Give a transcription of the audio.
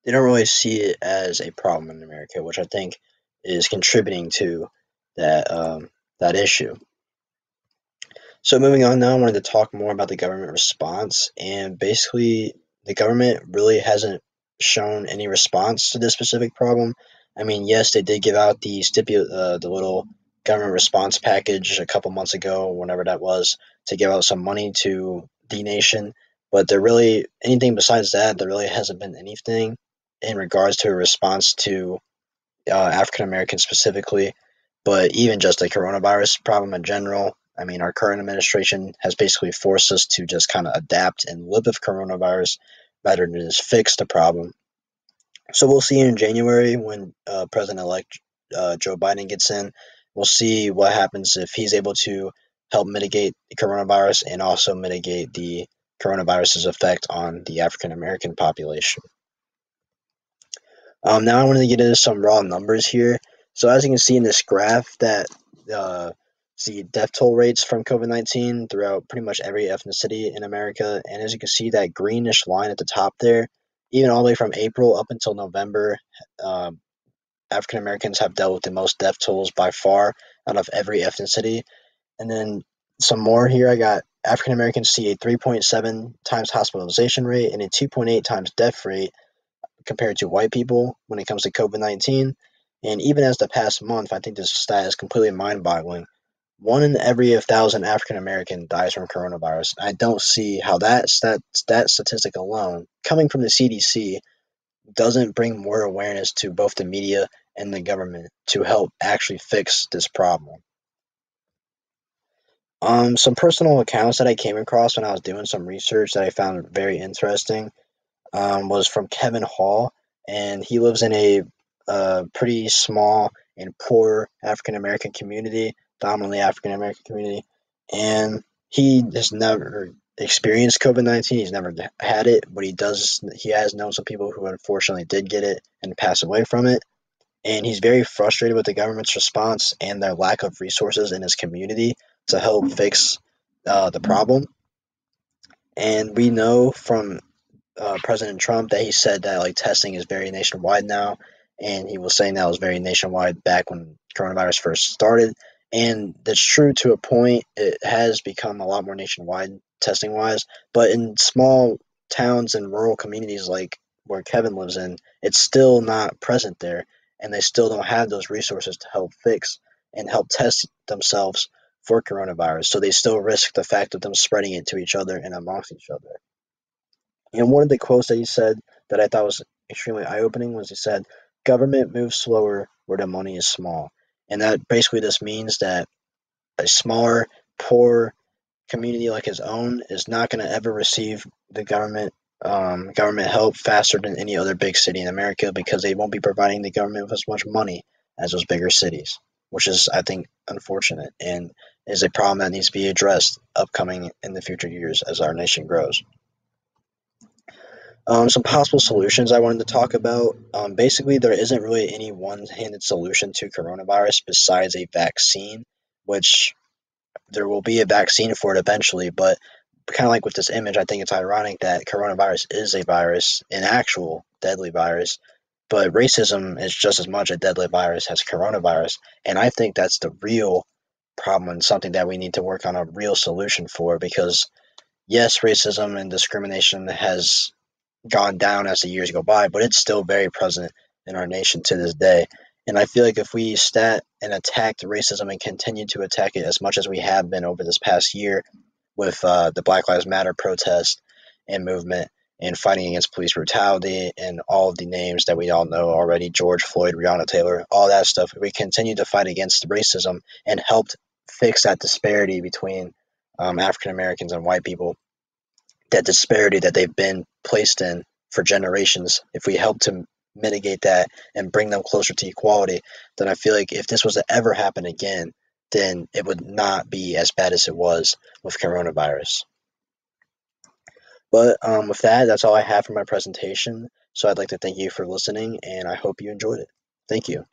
they don't really see it as a problem in America, which I think is contributing to that issue. So moving on now, I wanted to talk more about the government response, and basically, the government really hasn't shown any response to this specific problem. I mean, yes, they did give out the little government response package a couple months ago, whenever that was, to give out some money to the nation, but there really anything besides that, there really hasn't been anything in regards to a response to African Americans specifically, but even just the coronavirus problem in general. I mean, our current administration has basically forced us to just kind of adapt and live with coronavirus rather than just fix the problem. So we'll see in January when President-elect Joe Biden gets in. We'll see what happens if he's able to help mitigate the coronavirus and also mitigate the coronavirus's effect on the African American population. Now I wanted to get into some raw numbers here. So as you can see in this graph, that uh, the death toll rates from COVID-19 throughout pretty much every ethnicity in America, and as you can see, that greenish line at the top there, even all the way from April up until November, uh, African Americans have dealt with the most death tolls by far out of every ethnicity. And then some more here. I got African Americans see a 3.7 times hospitalization rate and a 2.8 times death rate compared to white people when it comes to COVID-19. And even as the past month, I think this stat is completely mind boggling. One in every 1,000 African American dies from coronavirus. I don't see how that statistic alone, coming from the CDC, doesn't bring more awareness to both the media and the government to help actually fix this problem. Some personal accounts that I came across when I was doing some research that I found very interesting was from Kevin Hall, and he lives in a pretty small and poor African American community, dominantly African American community, and he has never experienced COVID-19. He's never had it, but he has known some people who unfortunately did get it and pass away from it. And he's very frustrated with the government's response and their lack of resources in his community to help fix the problem. And we know from President Trump that he said that like testing is very nationwide now, and he was saying that was very nationwide back when coronavirus first started, and that's true to a point. It has become a lot more nationwide testing wise, but in small towns and rural communities like where Kevin lives in, it's still not present there, and they still don't have those resources to help fix and help test themselves for coronavirus. So they still risk the fact of them spreading it to each other and amongst each other. And one of the quotes that he said that I thought was extremely eye opening was he said, "Government moves slower where the money is small." And that basically just means that a smaller, poor community like his own is not going to ever receive the government help faster than any other big city in America because they won't be providing the government with as much money as those bigger cities, which is, I think, unfortunate and is a problem that needs to be addressed upcoming in the future years as our nation grows. Some possible solutions I wanted to talk about. Basically, there isn't really any one-handed solution to coronavirus besides a vaccine, which there will be a vaccine for it eventually. But kind of like with this image, I think it's ironic that coronavirus is a virus, an actual deadly virus, but racism is just as much a deadly virus as coronavirus. And I think that's the real problem and something that we need to work on a real solution for because, yes, racism and discrimination has gone down as the years go by, but it's still very present in our nation to this day. And I feel like if we stat and attacked racism and continue to attack it as much as we have been over this past year with the Black Lives Matter protest and movement and fighting against police brutality and all of the names that we all know already, George Floyd, Breonna Taylor, all that stuff, if we continue to fight against racism and helped fix that disparity between African Americans and white people, that disparity that they've been placed in for generations, if we help to mitigate that and bring them closer to equality, then I feel like if this was to ever happen again, then it would not be as bad as it was with coronavirus. But with that, that's all I have for my presentation. So I'd like to thank you for listening, and I hope you enjoyed it. Thank you.